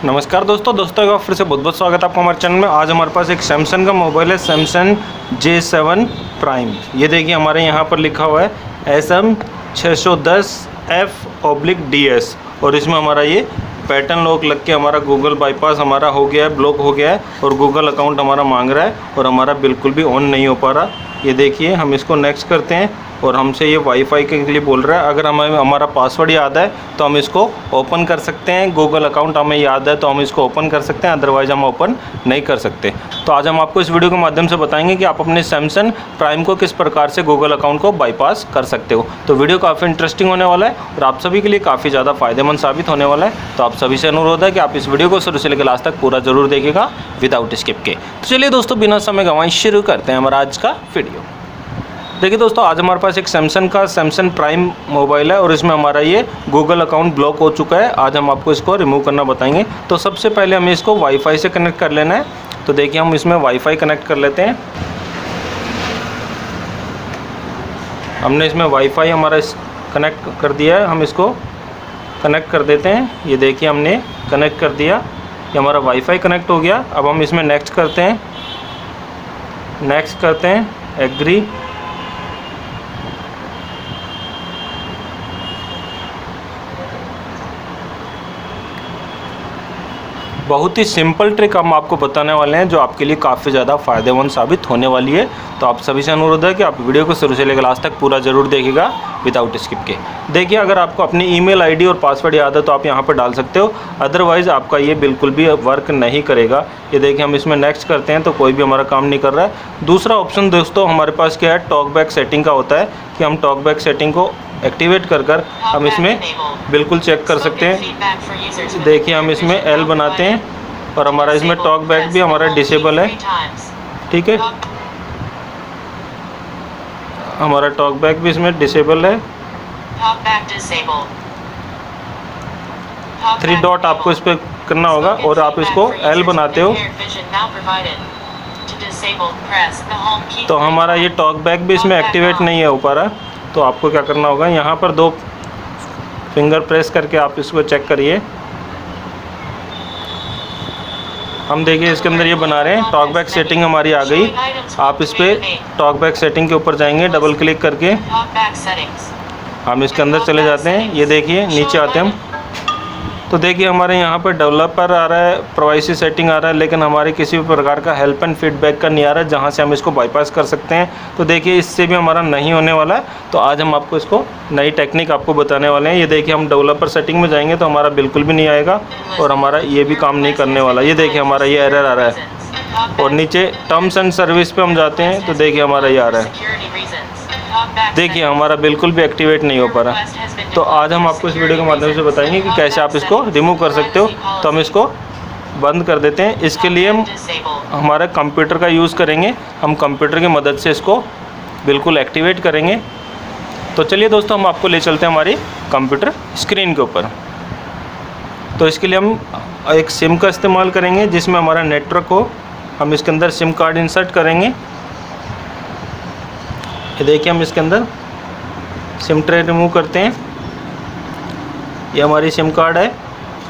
नमस्कार दोस्तों एक बार फिर से बहुत बहुत स्वागत है आपका हमारे चैनल में। आज हमारे पास एक सैमसंग का मोबाइल है, सैमसंग J7 प्राइम। ये देखिए हमारे यहाँ पर लिखा हुआ है SM610F/DS और इसमें हमारा ये पैटर्न लॉक लग के हमारा गूगल बाईपास हमारा हो गया है, ब्लॉक हो गया है और गूगल अकाउंट हमारा मांग रहा है और हमारा बिल्कुल भी ऑन नहीं हो पा रहा। ये देखिए हम इसको नेक्स्ट करते हैं और हमसे ये वाईफाई के लिए बोल रहा है। अगर हमें हमारा पासवर्ड याद है तो हम इसको ओपन कर सकते हैं, गूगल अकाउंट हमें याद है तो हम इसको ओपन कर सकते हैं, अदरवाइज़ हम ओपन नहीं कर सकते। तो आज हम आपको इस वीडियो के माध्यम से बताएंगे कि आप अपने सैमसंग प्राइम को किस प्रकार से गूगल अकाउंट को बाईपास कर सकते हो। तो वीडियो काफ़ी इंटरेस्टिंग होने वाला है और आप सभी के लिए काफ़ी ज़्यादा फ़ायदेमंद साबित होने वाला है। तो आप सभी से अनुरोध है कि आप इस वीडियो को शुरू से लेकर लास्ट तक पूरा जरूर देखिएगा विदाउट स्किप के। तो चलिए दोस्तों, बिना समय गंवाए शुरू करते हैं हमारा आज का वीडियो। देखिए दोस्तों, आज हमारे पास एक सैमसंग प्राइम मोबाइल है और इसमें हमारा ये गूगल अकाउंट ब्लॉक हो चुका है। आज हम आपको इसको रिमूव करना बताएंगे। तो सबसे पहले हमें इसको वाईफाई से कनेक्ट कर लेना है। तो देखिए हम इसमें वाईफाई कनेक्ट कर लेते हैं। हमने इसमें वाईफाई हमारा कनेक्ट कर दिया है, हम इसको कनेक्ट कर देते हैं। ये देखिए हमने कनेक्ट कर दिया, ये हमारा वाईफाई कनेक्ट हो गया। अब हम इसमें नेक्स्ट करते हैं, एग्री। बहुत ही सिंपल ट्रिक हम आपको बताने वाले हैं जो आपके लिए काफ़ी ज़्यादा फ़ायदेमंद साबित होने वाली है। तो आप सभी से अनुरोध है कि आप वीडियो को शुरू से लेकर लास्ट तक पूरा ज़रूर देखिएगा विदाउट स्किप के। देखिए अगर आपको अपनी ईमेल आईडी और पासवर्ड याद है तो आप यहाँ पर डाल सकते हो, अदरवाइज़ आपका ये बिल्कुल भी वर्क नहीं करेगा। ये देखिए हम इसमें नेक्स्ट करते हैं तो कोई भी हमारा काम नहीं कर रहा है। दूसरा ऑप्शन दोस्तों हमारे पास क्या है, टॉकबैक सेटिंग का होता है कि हम टॉकबैक सेटिंग को एक्टिवेट कर हम इसमें बिल्कुल चेक कर सकते हैं। देखिए हम इसमें एल बनाते हैं और हमारा इसमें टॉक बैक भी हमारा डिसेबल है, ठीक है। हमारा टॉक बैक भी इसमें डिसेबल है। 3 डॉट आपको इस पर करना होगा और आप इसको एल बनाते हो तो हमारा ये टॉक बैक भी इसमें एक्टिवेट नहीं है हो पा रहा। तो आपको क्या करना होगा, यहाँ पर 2 फिंगर प्रेस करके आप इसको चेक करिए। हम देखिए इसके अंदर ये बना रहे हैं, टॉकबैक सेटिंग हमारी आ गई। आप इस पर टॉकबैक सेटिंग के ऊपर जाएंगे, डबल क्लिक करके हम इसके अंदर चले जाते हैं। ये देखिए नीचे आते हैं हम तो देखिए हमारे यहाँ पर डेवलपर आ रहा है, प्राइवेसी सेटिंग आ रहा है, लेकिन हमारे किसी भी प्रकार का हेल्प एंड फीडबैक का नहीं आ रहा है जहाँ से हम इसको बाईपास कर सकते हैं। तो देखिए इससे भी हमारा नहीं होने वाला है। तो आज हम आपको इसको नई टेक्निक आपको बताने वाले हैं। ये देखिए हम डेवलपर सेटिंग में जाएंगे तो हमारा बिल्कुल भी नहीं आएगा और हमारा ये भी काम नहीं करने वाला। ये देखिए हमारा ये एरर आ रहा है और नीचे टर्म्स एंड सर्विस पर हम जाते हैं तो देखिए हमारा ये आ रहा है, देखिए हमारा बिल्कुल भी एक्टिवेट नहीं हो पा रहा। तो आज हम आपको इस वीडियो के माध्यम से बताएंगे कि कैसे आप इसको रिमूव कर सकते हो। तो हम इसको बंद कर देते हैं। इसके लिए हम हमारे कंप्यूटर का यूज़ करेंगे, हम कंप्यूटर की मदद से इसको बिल्कुल एक्टिवेट करेंगे। तो चलिए दोस्तों हम आपको ले चलते हैं हमारी कंप्यूटर स्क्रीन के ऊपर। तो इसके लिए हम एक सिम का इस्तेमाल करेंगे जिसमें हमारा नेटवर्क हो। हम इसके अंदर सिम कार्ड इंसर्ट करेंगे। ये देखिए हम इसके अंदर सिम ट्रे रिमूव करते हैं। ये हमारी सिम कार्ड है,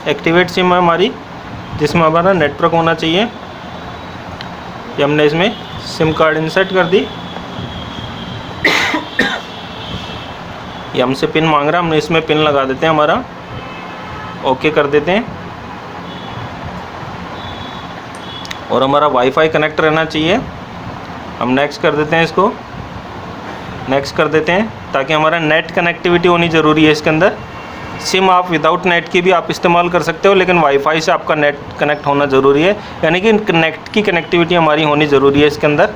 एक्टिवेट सिम है हमारी, जिसमें हमारा नेटवर्क होना चाहिए। ये हमने इसमें सिम कार्ड इंसर्ट कर दी। ये हमसे पिन मांग रहा है, हमने इसमें पिन लगा देते हैं हमारा, ओके कर देते हैं। और हमारा वाईफाई कनेक्ट रहना चाहिए। हम नेक्स्ट कर देते हैं, इसको नेक्स्ट कर देते हैं ताकि हमारा नेट कनेक्टिविटी होनी ज़रूरी है इसके अंदर। सिम आप विदाउट नेट की भी आप इस्तेमाल कर सकते हो, लेकिन वाईफाई से आपका नेट कनेक्ट होना ज़रूरी है, यानी कि नेट की कनेक्टिविटी हमारी होनी ज़रूरी है इसके अंदर।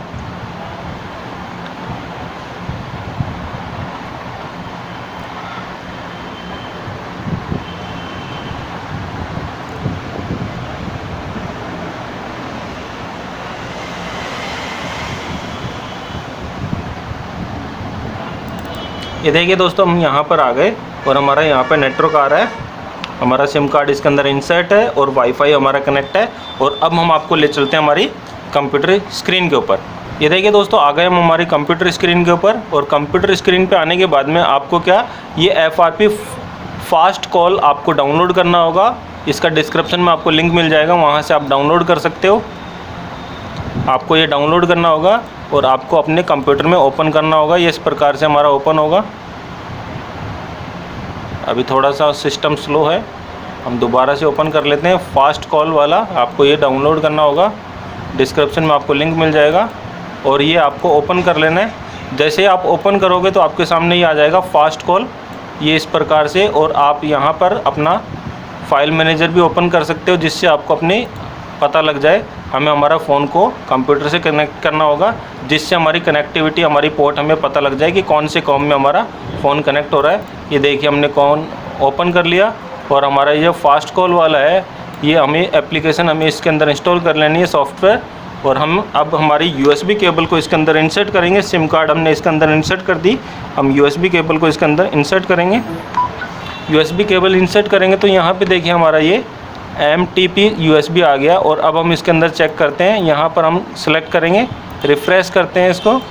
ये देखिए दोस्तों हम यहाँ पर आ गए और हमारा यहाँ पर नेटवर्क आ रहा है, हमारा सिम कार्ड इसके अंदर इंसर्ट है और वाईफाई हमारा कनेक्ट है। और अब हम आपको ले चलते हैं हमारी कंप्यूटर स्क्रीन के ऊपर। ये देखिए दोस्तों आ गए हम हमारी कंप्यूटर स्क्रीन के ऊपर। और कंप्यूटर स्क्रीन पे आने के बाद में आपको क्या, ये FRP फास्ट कॉल आपको डाउनलोड करना होगा इसका डिस्क्रिप्शन में आपको लिंक मिल जाएगा, वहाँ से आप डाउनलोड कर सकते हो। आपको ये डाउनलोड करना होगा और आपको अपने कंप्यूटर में ओपन करना होगा। ये इस प्रकार से हमारा ओपन होगा। अभी थोड़ा सा सिस्टम स्लो है, हम दोबारा से ओपन कर लेते हैं। फास्ट कॉल वाला आपको ये डाउनलोड करना होगा, डिस्क्रिप्शन में आपको लिंक मिल जाएगा और ये आपको ओपन कर लेना है। जैसे ही आप ओपन करोगे तो आपके सामने ये आ जाएगा फास्ट कॉल, ये इस प्रकार से। और आप यहाँ पर अपना फाइल मैनेजर भी ओपन कर सकते हो, जिससे आपको अपनी पता लग जाए। हमें हमारा फ़ोन को कंप्यूटर से कनेक्ट करना होगा, जिससे हमारी कनेक्टिविटी, हमारी पोर्ट हमें पता लग जाए कि कौन से कॉम में हमारा फ़ोन कनेक्ट हो रहा है। ये देखिए हमने कॉम ओपन कर लिया और हमारा ये फास्ट कॉल वाला है, ये हमें एप्लीकेशन हमें इसके अंदर इंस्टॉल कर लेनी है सॉफ्टवेयर। और हम अब हमारी USB केबल को इसके अंदर इंसर्ट करेंगे। सिम कार्ड हमने इसके अंदर इंसर्ट कर दी, हम USB केबल को इसके अंदर इंसर्ट करेंगे। USB केबल इंसर्ट करेंगे तो यहाँ पे देखिए हमारा ये MTP USB आ गया। और अब हम इसके अंदर चेक करते हैं, यहाँ पर हम सेलेक्ट करेंगे, रिफ़्रेश करते हैं इसको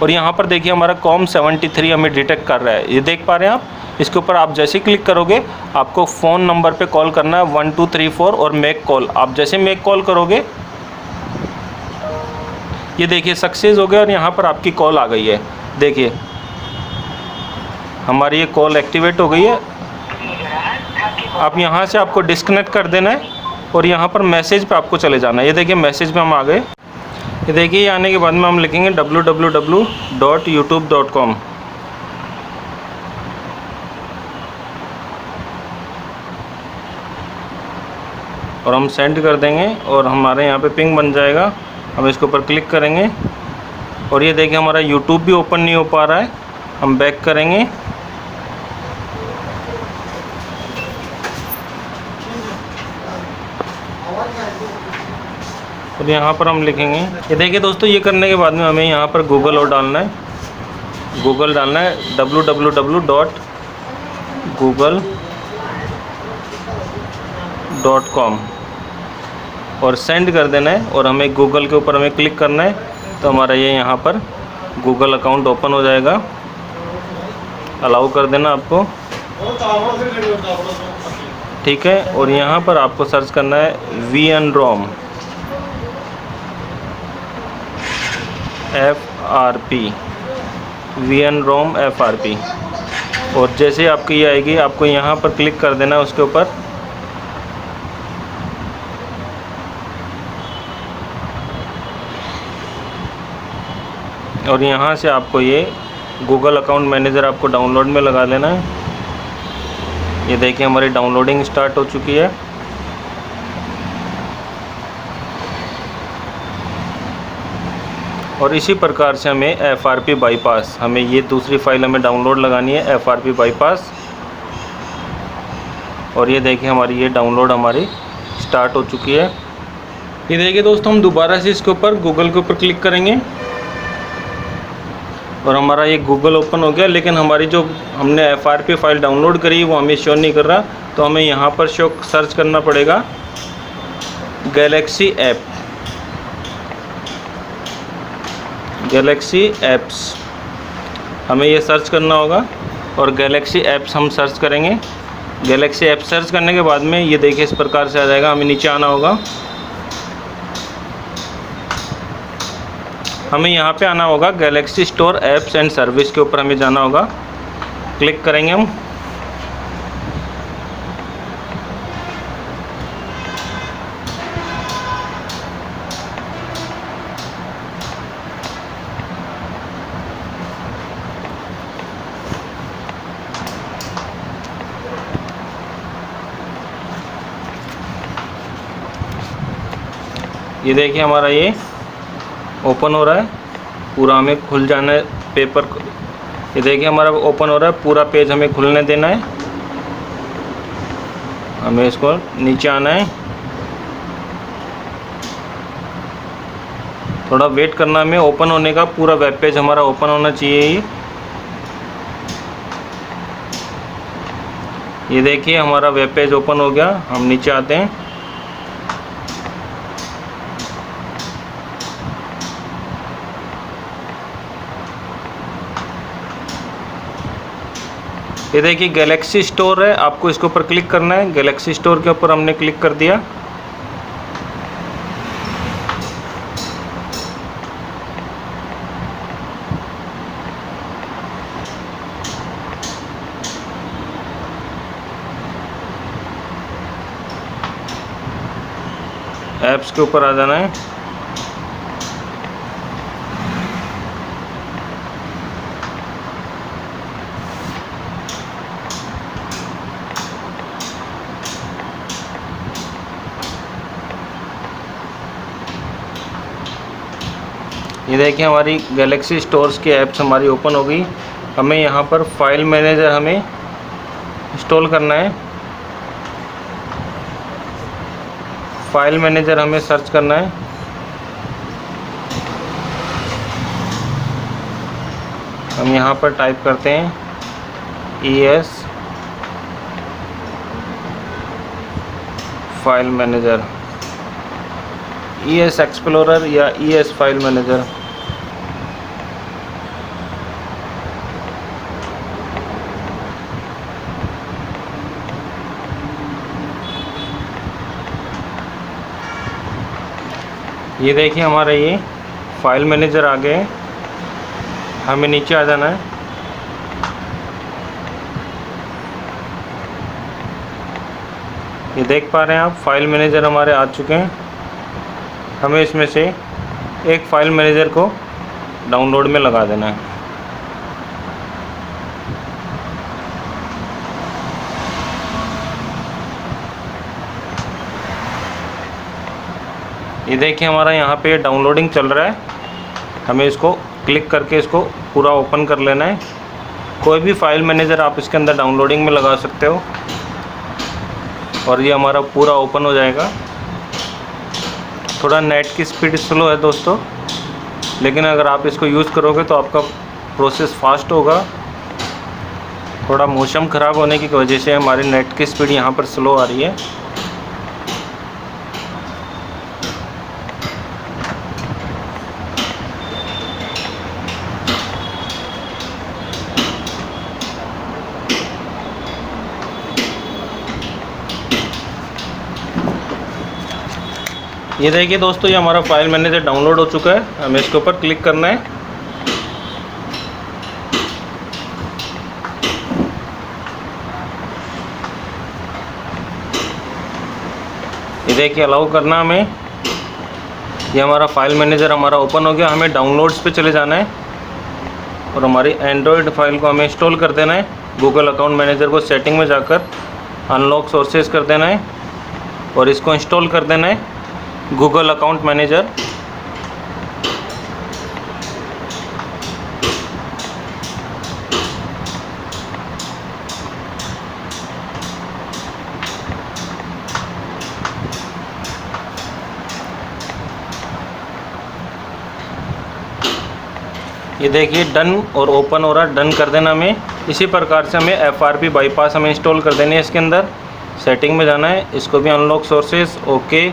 और यहाँ पर देखिए हमारा कॉम 73 हमें डिटेक्ट कर रहा है, ये देख पा रहे हैं आप। इसके ऊपर आप जैसे क्लिक करोगे आपको फ़ोन नंबर पे कॉल करना है 1234 और मेक कॉल। आप जैसे मेक कॉल करोगे ये देखिए सक्सेस हो गया और यहाँ पर आपकी कॉल आ गई है। देखिए हमारी ये कॉल एक्टिवेट हो गई है। अब यहाँ से आपको डिस्कनेक्ट कर देना है और यहाँ पर मैसेज पे आपको चले जाना है। ये देखिए मैसेज पे हम आ गए। ये देखिए ये आने के बाद में हम लिखेंगे www.youtube.com और हम सेंड कर देंगे और हमारे यहाँ पे पिंग बन जाएगा। हम इसके ऊपर क्लिक करेंगे और ये देखिए हमारा YouTube भी ओपन नहीं हो पा रहा है। हम बैक करेंगे और यहाँ पर हम लिखेंगे। ये देखिए दोस्तों, ये करने के बाद में हमें यहाँ पर गूगल और डालना है, गूगल डालना है www.google.com और सेंड कर देना है और हमें गूगल के ऊपर हमें क्लिक करना है तो हमारा ये यहाँ पर गूगल अकाउंट ओपन हो जाएगा। अलाउ कर देना आपको, ठीक है। और यहाँ पर आपको सर्च करना है VNROM FRP VNROM FRP और जैसे आपकी ये आएगी आपको यहाँ पर क्लिक कर देना है उसके ऊपर। और यहाँ से आपको ये गूगल अकाउंट मैनेजर आपको डाउनलोड में लगा लेना है। ये देखिए हमारी डाउनलोडिंग स्टार्ट हो चुकी है। और इसी प्रकार से हमें FRP बाईपास, हमें ये दूसरी फाइल हमें डाउनलोड लगानी है FRP बाईपास। और ये देखिए हमारी ये डाउनलोड हमारी स्टार्ट हो चुकी है। ये देखिए दोस्तों, हम दोबारा से इसके ऊपर गूगल के ऊपर क्लिक करेंगे और हमारा ये गूगल ओपन हो गया, लेकिन हमारी जो हमने FRP फाइल डाउनलोड करी वो हमें शो नहीं कर रहा। तो हमें यहाँ पर शो सर्च करना पड़ेगा गैलेक्सी एप्स, हमें ये सर्च करना होगा और गैलेक्सी एप्स हम सर्च करेंगे। गैलेक्सी ऐप सर्च करने के बाद में ये देखिए इस प्रकार से आ जाएगा। हमें नीचे आना होगा, हमें यहाँ पे आना होगा Galaxy store apps and service के ऊपर हमें जाना होगा। क्लिक करेंगे हम। ये देखिए हमारा ये ओपन हो रहा है, पूरा हमें खुल जाना है पेपर। ये देखिए हमारा ओपन हो रहा है, पूरा पेज हमें खुलने देना है। हमें इसको नीचे आना है, थोड़ा वेट करना हमें ओपन होने का। पूरा वेब पेज हमारा ओपन होना चाहिए। ये देखिए हमारा वेब पेज ओपन हो गया। हम नीचे आते हैं, ये देखिए गैलेक्सी स्टोर है, आपको इसके ऊपर क्लिक करना है। गैलेक्सी स्टोर के ऊपर हमने क्लिक कर दिया। ऐप्स के ऊपर आ जाना है। ये देखिए हमारी गैलेक्सी स्टोर्स की ऐप्स हमारी ओपन हो गई। हमें यहाँ पर फाइल मैनेजर हमें इंस्टॉल करना है। फाइल मैनेजर हमें सर्च करना है। हम यहाँ पर टाइप करते हैं ES file manager, ES explorer या ES फाइल मैनेजर। ये देखिए हमारा ये फाइल मैनेजर आ गए। हमें नीचे आ जाना है। ये देख पा रहे हैं आप, फाइल मैनेजर हमारे आ चुके हैं। हमें इसमें से एक फाइल मैनेजर को डाउनलोड में लगा देना है। ये देखिए हमारा यहाँ पे डाउनलोडिंग चल रहा है। हमें इसको क्लिक करके इसको पूरा ओपन कर लेना है। कोई भी फाइल मैनेजर आप इसके अंदर डाउनलोडिंग में लगा सकते हो और ये हमारा पूरा ओपन हो जाएगा। थोड़ा नेट की स्पीड स्लो है दोस्तों, लेकिन अगर आप इसको यूज़ करोगे तो आपका प्रोसेस फास्ट होगा। थोड़ा मौसम ख़राब होने की वजह से हमारी नेट की स्पीड यहाँ पर स्लो आ रही है। ये देखिए दोस्तों, ये हमारा फाइल मैनेजर डाउनलोड हो चुका है। हमें इसके ऊपर क्लिक करना है। ये देखिए अलाउ करना हमें। ये हमारा फाइल मैनेजर हमारा ओपन हो गया। हमें डाउनलोड्स पे चले जाना है और हमारी एंड्रॉयड फाइल को हमें इंस्टॉल कर देना है। गूगल अकाउंट मैनेजर को सेटिंग में जाकर अनलॉक सोर्सेज कर देना है और इसको इंस्टॉल कर देना है, गूगल अकाउंट मैनेजर। ये देखिए डन और ओपन हो रहा है। डन कर देना हमें। इसी प्रकार से हमें FRP बाईपास हमें इंस्टॉल कर देनी है। इसके अंदर सेटिंग में जाना है, इसको भी अनलॉक सोर्सेज ओके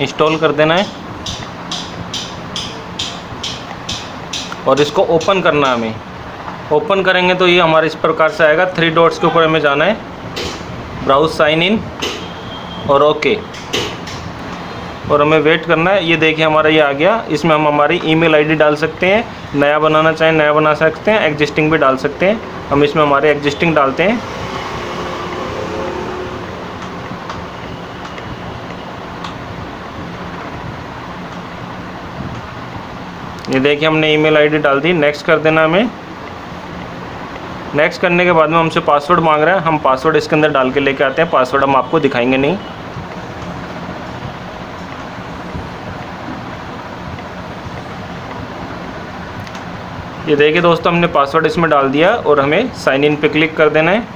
इंस्टॉल कर देना है और इसको ओपन करना है हमें। ओपन करेंगे तो ये हमारे इस प्रकार से आएगा। 3 डॉट्स के ऊपर हमें जाना है, ब्राउज साइन इन और ओके, और हमें वेट करना है। ये देखिए हमारा ये आ गया। इसमें हम हमारी ईमेल आईडी डाल सकते हैं, नया बनाना चाहें नया बना सकते हैं, एग्जिस्टिंग भी डाल सकते हैं। हम इसमें हमारे एग्जिस्टिंग डालते हैं। ये देखिए हमने ईमेल आईडी डाल दी। नेक्स्ट कर देना हमें। नेक्स्ट करने के बाद में हमसे पासवर्ड मांग रहा है। हम पासवर्ड इसके अंदर डाल के लेके आते हैं। पासवर्ड हम आपको दिखाएंगे नहीं। ये देखिए दोस्तों, हमने पासवर्ड इसमें डाल दिया और हमें साइन इन पे क्लिक कर देना है।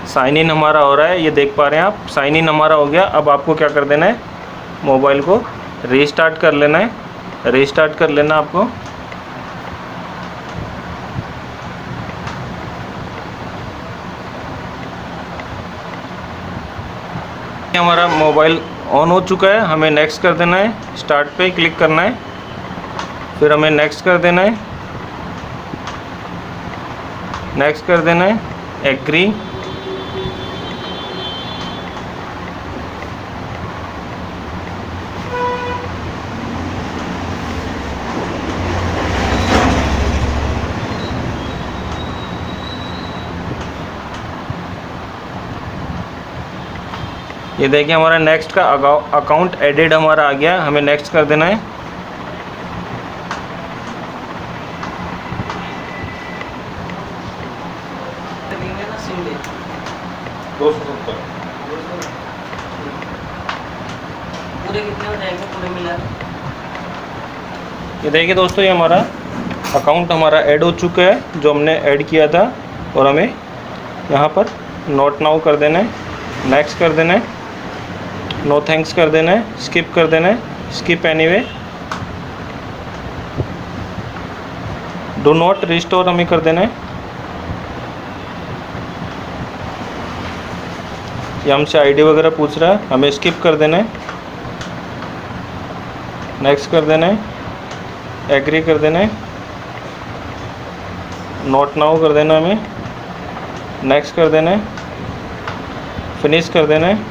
साइन इन हमारा हो रहा है, ये देख पा रहे हैं आप। साइन इन हमारा हो गया। अब आपको क्या कर देना है, मोबाइल को रीस्टार्ट कर लेना है। रीस्टार्ट कर लेना आपको। हमारा मोबाइल ऑन हो चुका है। हमें नेक्स्ट कर देना है। स्टार्ट पे क्लिक करना है, फिर हमें नेक्स्ट कर देना है। नेक्स्ट कर देना है एग्री। ये देखिए हमारा नेक्स्ट का अकाउंट एडिड हमारा आ गया, हमें नेक्स्ट कर देना है। पूरे कितने हो जाएंगे पूरे मिला? ये देखिए दोस्तों, ये हमारा अकाउंट हमारा ऐड हो चुका है जो हमने ऐड किया था, और हमें यहाँ पर नोट नाउ कर देना है, नेक्स्ट कर देना है, नो थैंक्स कर देना है, स्किप कर देना है, skip anyway, do not restore हमें कर देना है। ये हमसे आईडी वगैरह पूछ रहा है, हमें स्किप कर देना है, नेक्स्ट कर देना है, एग्री कर देना है, नोट नाउ कर देना है, हमें नेक्स्ट कर देना है, फिनिश कर देना है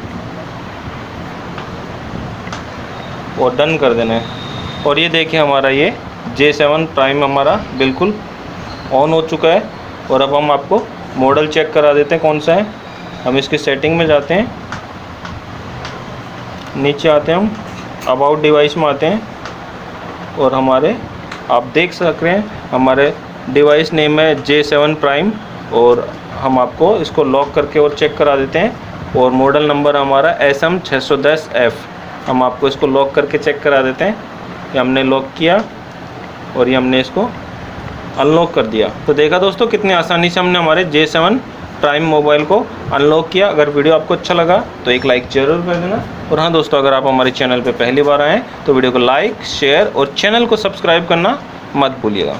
और डन कर देना है। और ये देखिए हमारा ये J7 प्राइम हमारा बिल्कुल ऑन हो चुका है। और अब हम आपको मॉडल चेक करा देते हैं कौन सा है। हम इसकी सेटिंग में जाते हैं, नीचे आते हैं, हम अबाउट डिवाइस में आते हैं और हमारे आप देख सक रहे हैं हमारे डिवाइस नेम है J7 प्राइम, और हम आपको इसको लॉक करके और चेक करा देते हैं। और मॉडल नंबर हमारा SM610F, हम आपको इसको लॉक करके चेक करा देते हैं। ये हमने लॉक किया और ये हमने इसको अनलॉक कर दिया। तो देखा दोस्तों कितनी आसानी से हमने हमारे J7 प्राइम मोबाइल को अनलॉक किया। अगर वीडियो आपको अच्छा लगा तो एक लाइक ज़रूर कर देना। और हाँ दोस्तों, अगर आप हमारे चैनल पे पहली बार आए हैं तो वीडियो को लाइक, शेयर और चैनल को सब्सक्राइब करना मत भूलिएगा।